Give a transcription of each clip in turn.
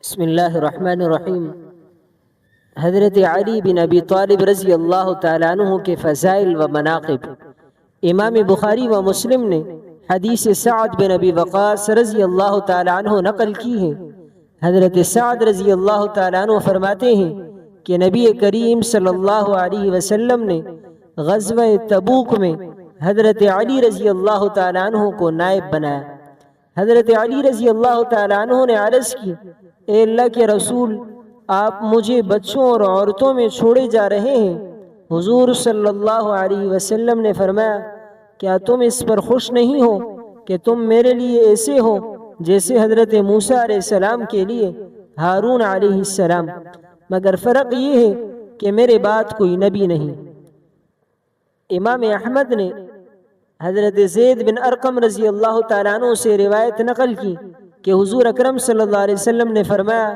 بسم اللہ الرحمن الرحیم۔ حضرت علی بن ابی طالب رضی اللہ تعالیٰ عنہ کے فضائل و مناقب۔ امام بخاری و مسلم نے حدیث سعد بن ابی وقاص رضی اللہ تعالیٰ عنہ نقل کی ہے۔ حضرت سعد رضی اللہ تعالیٰ عنہ فرماتے ہیں کہ نبی کریم صلی اللہ علیہ وسلم نے غزوہ تبوک میں حضرت علی رضی اللہ تعالیٰ عنہ کو نائب بنایا۔ حضرت علی رضی اللہ تعالیٰ عنہ نے عرض کی، اے اللہ کے رسول، آپ مجھے بچوں اور عورتوں میں چھوڑے جا رہے ہیں۔ حضور صلی اللہ علیہ وسلم نے فرمایا، کیا تم اس پر خوش نہیں ہو کہ تم میرے لیے ایسے ہو جیسے حضرت موسیٰ علیہ السلام کے لیے ہارون علیہ السلام، مگر فرق یہ ہے کہ میرے بعد کوئی نبی نہیں۔ امام احمد نے حضرت زید بن ارقم رضی اللہ تعالیٰ عنہ سے روایت نقل کی کہ حضور اکرم صلی اللہ علیہ وسلم نے فرمایا،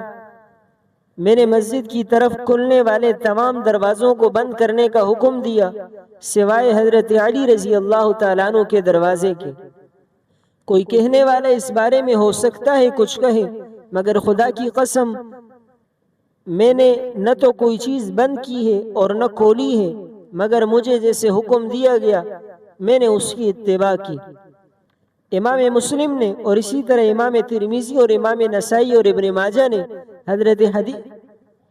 میں نے مسجد کی طرف کھلنے والے تمام دروازوں کو بند کرنے کا حکم دیا سوائے حضرت علی رضی اللہ تعالیٰ عنہ کے دروازے کے۔ کوئی کہنے والا اس بارے میں ہو سکتا ہے کچھ کہے، مگر خدا کی قسم میں نے نہ تو کوئی چیز بند کی ہے اور نہ کھولی ہے، مگر مجھے جیسے حکم دیا گیا میں نے اس کی اتباع کی۔ امام مسلم نے اور اسی طرح امام ترمذی اور امام نسائی اور ابن ماجہ نے حضرت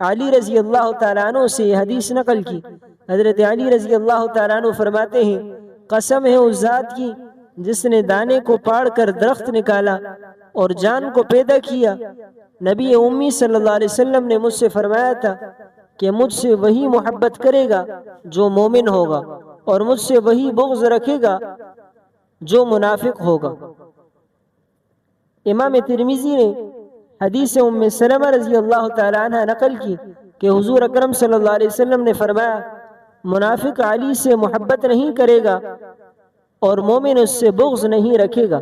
علی رضی اللہ تعالیٰ عنہ سے یہ حدیث نقل کی۔ حضرت علی رضی اللہ تعالیٰ عنہ فرماتے ہیں، قسم ہے اس ذات کی جس نے دانے کو پاڑ کر درخت نکالا اور جان کو پیدا کیا، نبی امی صلی اللہ علیہ وسلم نے مجھ سے فرمایا تھا کہ مجھ سے وہی محبت کرے گا جو مومن ہوگا، اور مجھ سے وہی بغض رکھے گا جو منافق ہوگا۔ امام ترمذی نے حدیث ام سلمہ رضی اللہ تعالیٰ عنہ نقل کی کہ حضور اکرم صلی اللہ علیہ وسلم نے فرمایا، منافق علی سے محبت نہیں کرے گا اور مومن اس سے بغض نہیں رکھے گا۔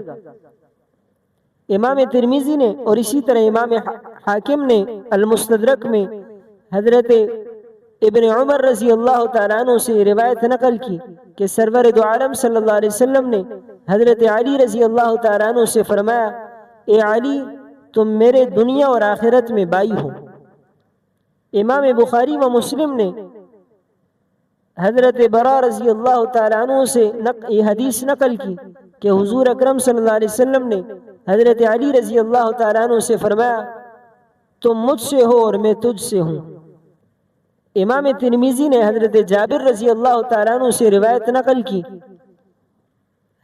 امام ترمذی نے اور اسی طرح امام حاکم نے المستدرک میں حضرت ابن عمر رضی اللہ تعالیٰ عنہ سے روایت نقل کی کہ سرور دو عالم صلی اللہ علیہ وسلم نے حضرت علی رضی اللہ تعالیٰ عنہ سے فرمایا، اے علی، تم میرے دنیا اور آخرت میں بائی ہو۔ امام بخاری و مسلم نے حضرت برا رضی اللہ تعالیٰ عنہ سے یہ حدیث نقل کی کہ حضور اکرم صلی اللہ علیہ وسلم نے حضرت علی رضی اللہ تعالیٰ عنہ سے فرمایا، تم مجھ سے ہو اور میں تجھ سے ہوں۔ امام ترمذی نے حضرت جابر رضی اللہ تعالیٰ عنہ سے روایت نقل کی۔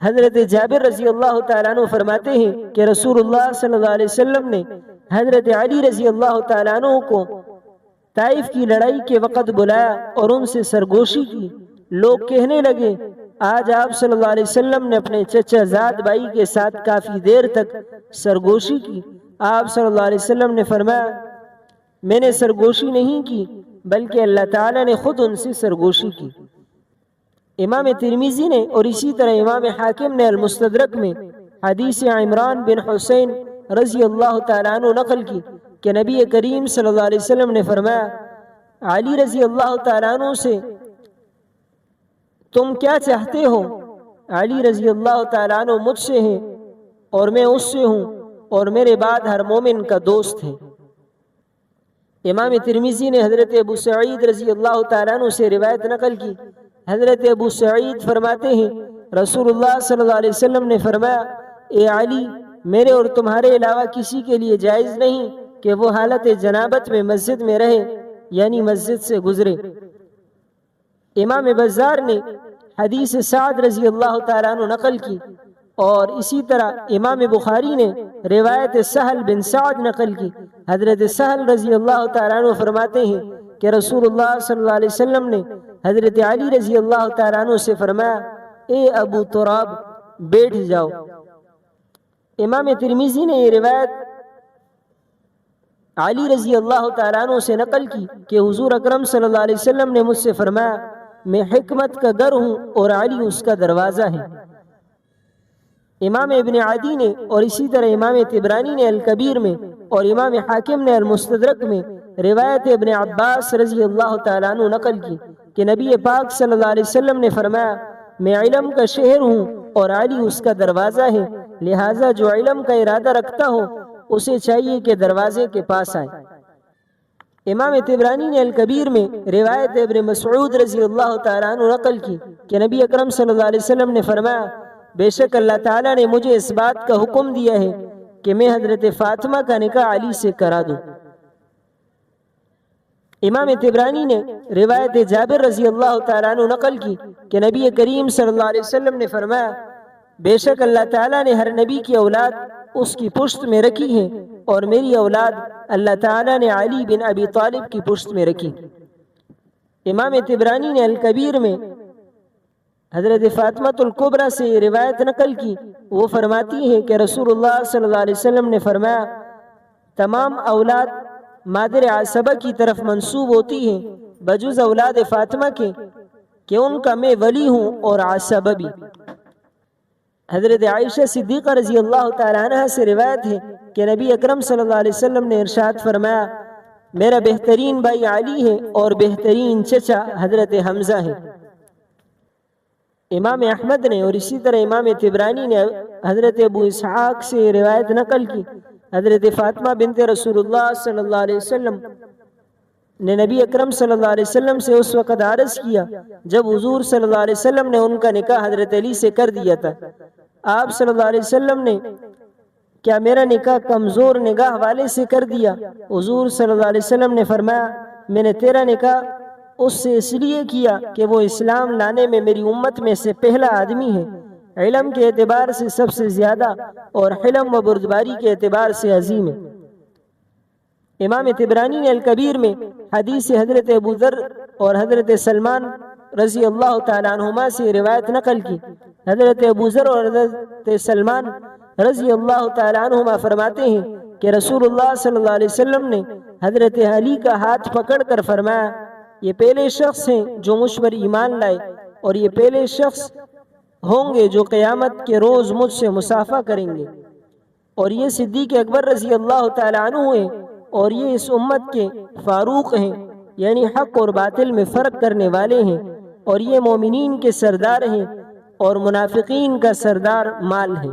حضرت جابر رضی اللہ تعالیٰ عنہ فرماتے ہیں کہ رسول اللہ صلی اللہ علیہ وسلم نے حضرت علی رضی اللہ تعالیٰ عنہ کو طائف کی لڑائی کے وقت بلایا اور ان سے سرگوشی کی۔ لوگ کہنے لگے، آج آپ صلی اللہ علیہ وسلم نے اپنے چچا زاد بھائی کے ساتھ کافی دیر تک سرگوشی کی۔ آپ صلی اللہ علیہ وسلم نے فرمایا، میں نے سرگوشی نہیں کی بلکہ اللہ تعالیٰ نے خود ان سے سرگوشی کی۔ امام ترمذی نے اور اسی طرح امام حاکم نے المستدرک میں حدیث عمران بن حسین رضی اللہ تعالیٰ عنہ نقل کی کہ نبی کریم صلی اللہ علیہ وسلم نے فرمایا، علی رضی اللہ تعالیٰ عنہ سے تم کیا چاہتے ہو؟ علی رضی اللہ تعالیٰ عنہ مجھ سے ہیں اور میں اس سے ہوں، اور میرے بعد ہر مومن کا دوست ہے۔ امام ترمذی نے حضرت ابو سعید رضی اللہ تعالیٰ عنہ سے روایت نقل کی۔ حضرت ابو سعید فرماتے ہیں، رسول اللہ صلی اللہ علیہ وسلم نے فرمایا، اے علی، میرے اور تمہارے علاوہ کسی کے لیے جائز نہیں کہ وہ حالت جنابت میں مسجد میں رہے، یعنی مسجد سے گزرے۔ امام بزار نے حدیث سعد رضی اللہ تعالیٰ عنہ نقل کی، اور اسی طرح امام بخاری نے روایت سہل بن سعد نقل کی۔ حضرت سہل رضی اللہ تعالیٰ عنہ فرماتے ہیں کہ رسول اللہ صلی اللہ علیہ وسلم نے حضرت علی رضی اللہ تعالیٰ عنہ سے فرمایا، اے ابو تراب، بیٹھ جاؤ۔ امام ترمذی نے یہ روایت علی رضی اللہ تعالیٰ عنہ سے نقل کی کہ حضور اکرم صلی اللہ علیہ وسلم نے مجھ سے فرمایا، میں حکمت کا در ہوں اور علی اس کا دروازہ ہے۔ امام ابن عدی نے اور اسی طرح امام طبرانی نے الکبیر میں اور امام حاکم نے المستدرک میں روایت ابن عباس رضی اللہ تعالیٰ عنہ نقل کی کہ نبی پاک صلی اللہ علیہ وسلم نے فرمایا، میں علم کا شہر ہوں اور علی اس کا دروازہ ہے، لہٰذا جو علم کا ارادہ رکھتا ہو اسے چاہیے کہ دروازے کے پاس آئے۔ امام طبرانی نے الکبیر میں روایت ابن مسعود رضی اللہ تعالیٰ عنہ نقل کی کہ نبی اکرم صلی اللہ علیہ وسلم نے فرمایا، بے شک اللہ تعالیٰ نے مجھے اس بات کا حکم دیا ہے کہ میں حضرت فاطمہ کا نکاح علی سے کرا دوں۔ امام طبرانی نے روایت جابر رضی اللہ تعالیٰ عنہ نقل کی کہ نبی کریم صلی اللہ علیہ وسلم نے فرمایا، بے شک اللہ تعالیٰ نے ہر نبی کی اولاد اس کی پشت میں رکھی ہے، اور میری اولاد اللہ تعالیٰ نے علی بن ابی طالب کی پشت میں رکھی۔ امام طبرانی نے الکبیر میں حضرت فاطمہ الکبریٰ سے روایت نقل کی، وہ فرماتی ہے کہ رسول اللہ صلی اللہ علیہ وسلم نے فرمایا، تمام اولاد مادر عصبہ کی طرف منسوب ہوتی ہے بجز اولاد فاطمہ کے کہ ان کا میں ولی ہوں اور عصبہ بھی۔ حضرت عائشہ صدیقہ رضی اللہ تعالیٰ عنہ سے روایت ہے کہ نبی اکرم صلی اللہ علیہ وسلم نے ارشاد فرمایا، میرا بہترین بھائی علی ہے اور بہترین چچا حضرت حمزہ ہے۔ امام احمد نے اور اسی طرح امام طبرانی نے حضرت ابو اسحاق سے روایت نقل کی، حضرت فاطمہ بنت رسول اللہ صلی اللہ علیہ وسلم نے نبی اکرم صلی اللہ علیہ وسلم سے اس وقت عرض کیا جب حضور صلی اللہ علیہ وسلم نے ان کا نکاح حضرت علی سے کر دیا تھا۔ آپ صلی اللہ علیہ وسلم نے کیا میرا نکاح کمزور نگاہ والے سے کر دیا؟ حضور صلی اللہ علیہ وسلم نے فرمایا، میں نے تیرا نکاح اس سے اس لیے کیا کہ وہ اسلام لانے میں میری امت میں سے پہلا آدمی ہے، علم کے اعتبار سے سب سے زیادہ اور حلم و بردباری کے اعتبار سے عظیم ہے۔ امام طبرانی نے الکبیر میں حدیث حضرت ابو ذر اور حضرت سلمان رضی اللہ تعالیٰ عنہما سے روایت نقل کی۔ حضرت ابو ذر اور حضرت سلمان رضی اللہ تعالیٰ عنہما فرماتے ہیں کہ رسول اللہ صلی اللہ علیہ وسلم نے حضرت علی کا ہاتھ پکڑ کر فرمایا، یہ پہلے شخص ہیں جو مجھ پر ایمان لائے، اور یہ پہلے شخص ہوں گے جو قیامت کے روز مجھ سے مصافحہ کریں گے، اور یہ صدیق اکبر رضی اللہ تعالیٰ عنہ ہیں، اور یہ اس امت کے فاروق ہیں، یعنی حق اور باطل میں فرق کرنے والے ہیں، اور یہ مومنین کے سردار ہیں اور منافقین کا سردار مال ہے۔